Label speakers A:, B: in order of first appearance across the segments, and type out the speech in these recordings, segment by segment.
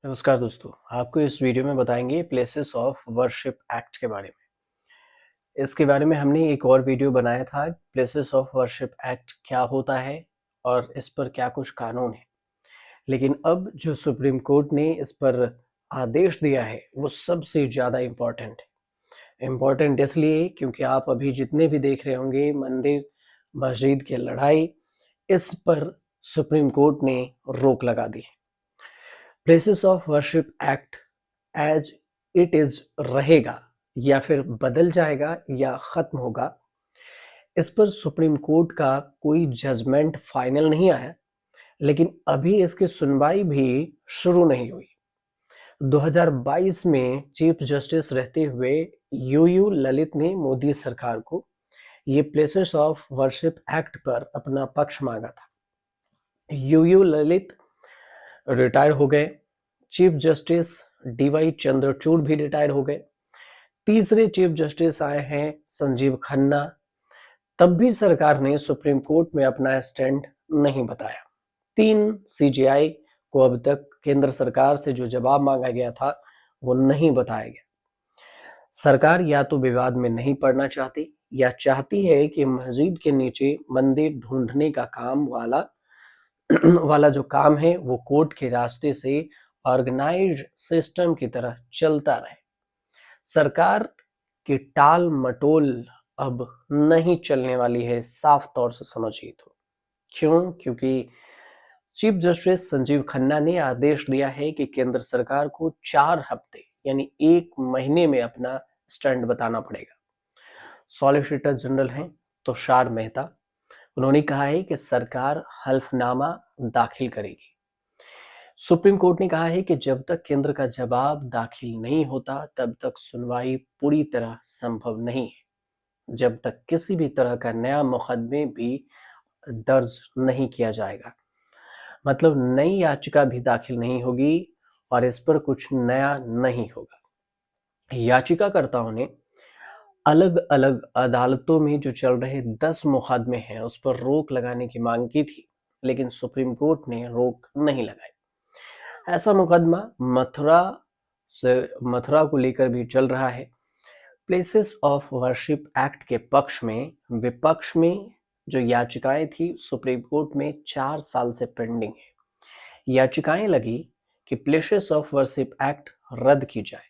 A: नमस्कार दोस्तों, आपको इस वीडियो में बताएंगे प्लेसेस ऑफ वर्शिप एक्ट के बारे में। इसके बारे में हमने एक और वीडियो बनाया था, प्लेसेस ऑफ वर्शिप एक्ट क्या होता है और इस पर क्या कुछ कानून है। लेकिन अब जो सुप्रीम कोर्ट ने इस पर आदेश दिया है वो सबसे ज़्यादा इम्पोर्टेंट है। इम्पोर्टेंट इसलिए क्योंकि आप अभी जितने भी देख रहे होंगे मंदिर मस्जिद की लड़ाई, इस पर सुप्रीम कोर्ट ने रोक लगा दी है। Places of worship act as it is रहेगा या फिर बदल जाएगा या खत्म होगा, इस पर सुप्रीम कोर्ट का कोई जजमेंट फाइनल नहीं आया। लेकिन अभी इसकी सुनवाई भी शुरू नहीं हुई। 2022 में चीफ जस्टिस रहते हुए यू ललित ने मोदी सरकार को ये प्लेसेस ऑफ वर्शिप एक्ट पर अपना पक्ष मांगा था। यू ललित रिटायर हो गए। चीफ जस्टिस डीवाई चंद्रचूड़ भी रिटायर हो गए। तीसरे चीफ जस्टिस आए हैं संजीव खन्ना। तब भी सरकार ने सुप्रीम कोर्ट में अपना स्टैंड नहीं बताया। 3 सीजेआई को अब तक केंद्र सरकार से जो जवाब मांगा गया था वो नहीं बताया गया। सरकार या तो विवाद में नहीं पड़ना चाहती या चाहती है कि मस्जिद के नीचे मंदिर ढूंढने का काम वाला जो काम है वो कोर्ट के रास्ते से ऑर्गेनाइज्ड सिस्टम की तरह चलता रहे। सरकार की टाल मटोल अब नहीं चलने वाली है, साफ तौर से समझिए तो। क्यों? क्योंकि चीफ जस्टिस संजीव खन्ना ने आदेश दिया है कि केंद्र सरकार को 4 हफ्ते यानी 1 महीने में अपना स्टैंड बताना पड़ेगा। सॉलिसिटर जनरल हैं तुषार मेहता, उन्होंने कहा है कि सरकार हल्फनामा दाखिल करेगी। सुप्रीम कोर्ट ने कहा है कि जब तक केंद्र का जवाब दाखिल नहीं होता तब तक सुनवाई पूरी तरह संभव नहीं है। जब तक किसी भी तरह का नया मुकदमे भी दर्ज नहीं किया जाएगा, मतलब नई याचिका भी दाखिल नहीं होगी और इस पर कुछ नया नहीं होगा। याचिकाकर्ताओं ने अलग अलग अदालतों में जो चल रहे 10 मुकदमे हैं उस पर रोक लगाने की मांग की थी, लेकिन सुप्रीम कोर्ट ने रोक नहीं लगाई। ऐसा मुकदमा मथुरा को लेकर भी चल रहा है। प्लेसेस ऑफ वर्शिप एक्ट के पक्ष में विपक्ष में जो याचिकाएं थी सुप्रीम कोर्ट में 4 साल से पेंडिंग है। याचिकाएं लगी कि प्लेसेस ऑफ वर्शिप एक्ट रद्द की जाए।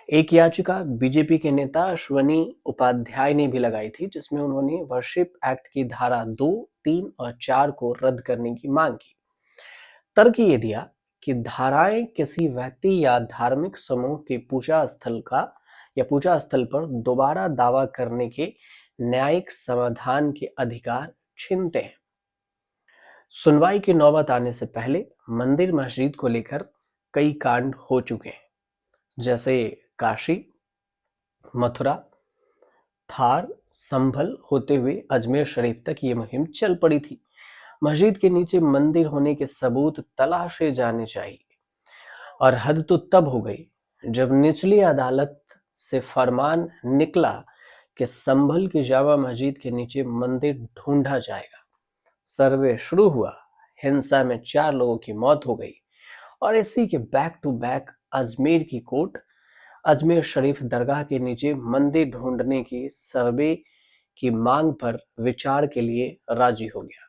A: एक याचिका बीजेपी के नेता अश्वनी उपाध्याय ने भी लगाई थी, जिसमें उन्होंने वर्शिप एक्ट की धारा 2, 3 और 4 को रद्द करने की मांग की। तर्क ये दिया कि धाराएं किसी व्यक्ति या धार्मिक समूह के पूजा स्थल पर दोबारा दावा करने के न्यायिक समाधान के अधिकार छीनते हैं। सुनवाई की नौबत आने से पहले मंदिर मस्जिद को लेकर कई कांड हो चुके हैं, जैसे काशी, मथुरा, थार, संभल होते हुए अजमेर शरीफ तक ये मुहिम चल पड़ी थी। मस्जिद के नीचे मंदिर होने के सबूत तलाशे जाने चाहिए। और हद तो तब हो गई जब निचली अदालत से फरमान निकला कि संभल की जामा मस्जिद के नीचे मंदिर ढूंढा जाएगा। सर्वे शुरू हुआ, हिंसा में 4 लोगों की मौत हो गई और इसी के बैक टू बैक अजमेर की कोर्ट अजमेर शरीफ दरगाह के नीचे मंदिर ढूंढने की सर्वे की मांग पर विचार के लिए राजी हो गया।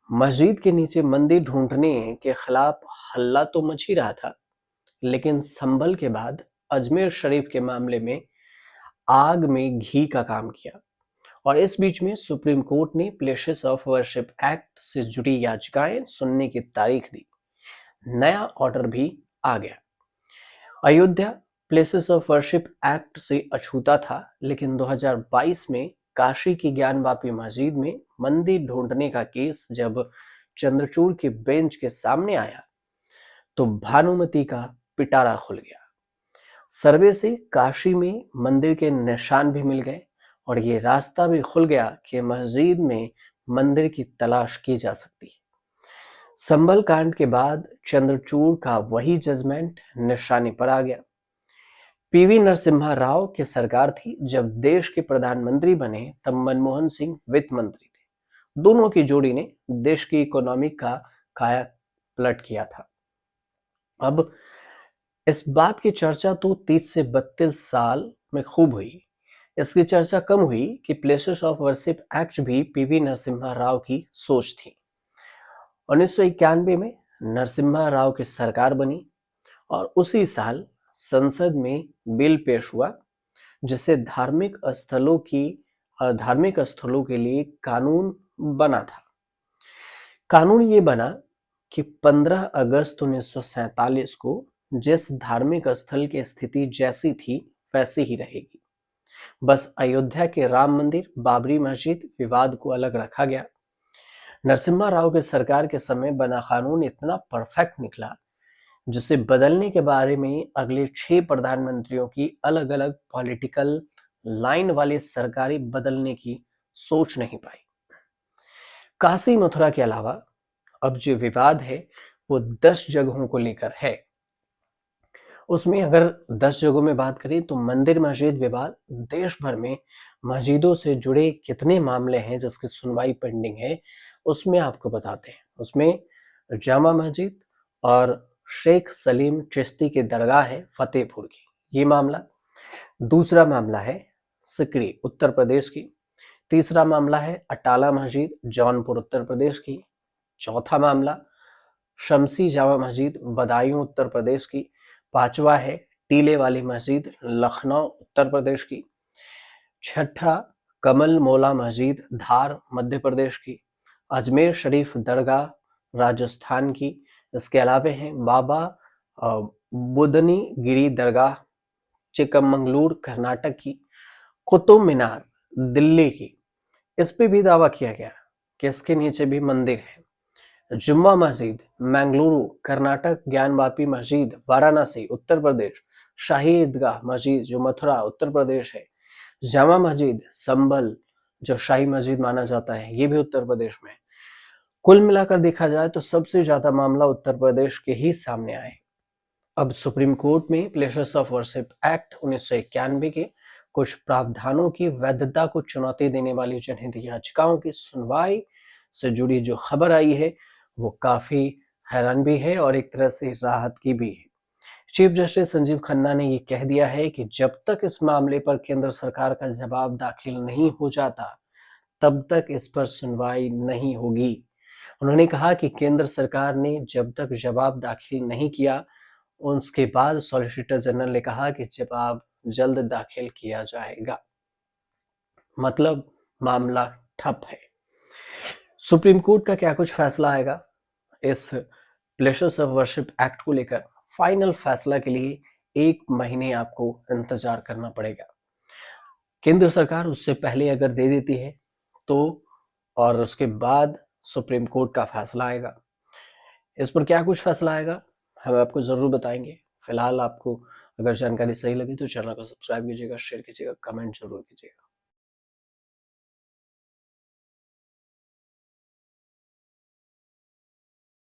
A: मस्जिद के नीचे मंदिर ढूंढने के खिलाफ हल्ला तो मच ही रहा था, लेकिन संभल के बाद अजमेर शरीफ के मामले में आग में घी का काम किया। और इस बीच में सुप्रीम कोर्ट ने प्लेसेस ऑफ वर्शिप एक्ट से जुड़ी याचिकाएं सुनने की तारीख दी। नया ऑर्डर भी आ गया। Ayodhya places of worship act से अछूता था, लेकिन 2022 में काशी की ज्ञानवापी मस्जिद में मंदिर ढूंढने का केस जब चंद्रचूड़ की बेंच के सामने आया तो भानुमति का पिटारा खुल गया। सर्वे से काशी में मंदिर के निशान भी मिल गए और ये रास्ता भी खुल गया कि मस्जिद में मंदिर की तलाश की जा सकती है। संभल कांड के बाद चंद्रचूड़ का वही जजमेंट निशाने पर आ गया। पीवी नरसिम्हा राव की सरकार थी। जब देश के प्रधानमंत्री बने तब मनमोहन सिंह वित्त मंत्री थे। दोनों की जोड़ी ने देश की इकोनॉमी का काया पलट किया था। अब इस बात की चर्चा तो 30 से 32 साल में खूब हुई। इसकी चर्चा कम हुई कि प्लेसेस ऑफ वर्शिप एक्ट भी पीवी नरसिम्हा राव की सोच थी। 1991 में नरसिम्हा राव की सरकार बनी और उसी साल संसद में बिल पेश हुआ जिसे धार्मिक स्थलों के लिए कानून बना था। कानून ये बना कि 15 अगस्त 1947 को जिस धार्मिक स्थल की स्थिति जैसी थी वैसी ही रहेगी। बस अयोध्या के राम मंदिर, बाबरी मस्जिद विवाद को अलग रखा गया। नरसिम्हा राव के सरकार के समय बना कानून इतना परफेक्ट निकला जिसे बदलने के बारे में अगले 6 प्रधानमंत्रियों की अलग अलग पॉलिटिकल लाइन वाली सरकारें बदलने की सोच नहीं पाई। काशी मथुरा के अलावा अब जो विवाद है वो 10 जगहों को लेकर है। उसमें अगर 10 जगहों में बात करें तो मंदिर मस्जिद विवाद, देश भर में मस्जिदों से जुड़े कितने मामले हैं जिसकी सुनवाई पेंडिंग है उसमें आपको बताते हैं। उसमें जामा मस्जिद और शेख सलीम चिश्ती की दरगाह है फतेहपुर की, ये मामला। दूसरा मामला है सिकरी उत्तर प्रदेश की। तीसरा मामला है अटाला मस्जिद जौनपुर उत्तर प्रदेश की। चौथा मामला शमसी जामा मस्जिद बदायूं उत्तर प्रदेश की। पांचवा है टीले वाली मस्जिद लखनऊ उत्तर प्रदेश की। छठा कमल मौला मस्जिद धार मध्य प्रदेश की। अजमेर शरीफ दरगाह राजस्थान की। इसके अलावा हैं बाबा बुदनी गिरी दरगाह चिकमंगलूर कर्नाटक की। कुतुब मीनार दिल्ली की, इस पे भी दावा किया गया कि इसके नीचे भी मंदिर है। जुम्मा मस्जिद मंगलुरु कर्नाटक, ज्ञानवापी मस्जिद वाराणसी उत्तर प्रदेश, शाही ईदगाह मस्जिद जो मथुरा उत्तर प्रदेश है, जामा मस्जिद संभल जो शाही मस्जिद माना जाता है ये भी उत्तर प्रदेश में है। कुल मिलाकर देखा जाए तो सबसे ज्यादा मामला उत्तर प्रदेश के ही सामने आए। अब सुप्रीम कोर्ट में प्लेसेस ऑफ वर्शिप एक्ट 1991 के कुछ प्रावधानों की वैधता को चुनौती देने वाली जनहित याचिकाओं की सुनवाई से जुड़ी जो खबर आई है वो काफी हैरान भी है और एक तरह से राहत की भी है। चीफ जस्टिस संजीव खन्ना ने ये कह दिया है कि जब तक इस मामले पर केंद्र सरकार का जवाब दाखिल नहीं हो जाता तब तक इस पर सुनवाई नहीं होगी। उन्होंने कहा कि केंद्र सरकार ने जब तक जवाब दाखिल नहीं किया उसके बाद सॉलिसिटर जनरल ने कहा कि जवाब जल्द दाखिल किया जाएगा। मतलब मामला ठप है। सुप्रीम कोर्ट का क्या कुछ फैसला आएगा इस प्लेसेस ऑफ वर्शिप एक्ट को लेकर, फाइनल फैसला के लिए 1 महीने आपको इंतजार करना पड़ेगा। केंद्र सरकार उससे पहले अगर दे देती है तो और उसके बाद सुप्रीम कोर्ट का फैसला आएगा। इस पर क्या कुछ फैसला आएगा हम आपको जरूर बताएंगे। फिलहाल आपको अगर जानकारी सही लगी तो चैनल को सब्सक्राइब कीजिएगा, शेयर कीजिएगा, कमेंट जरूर कीजिएगा।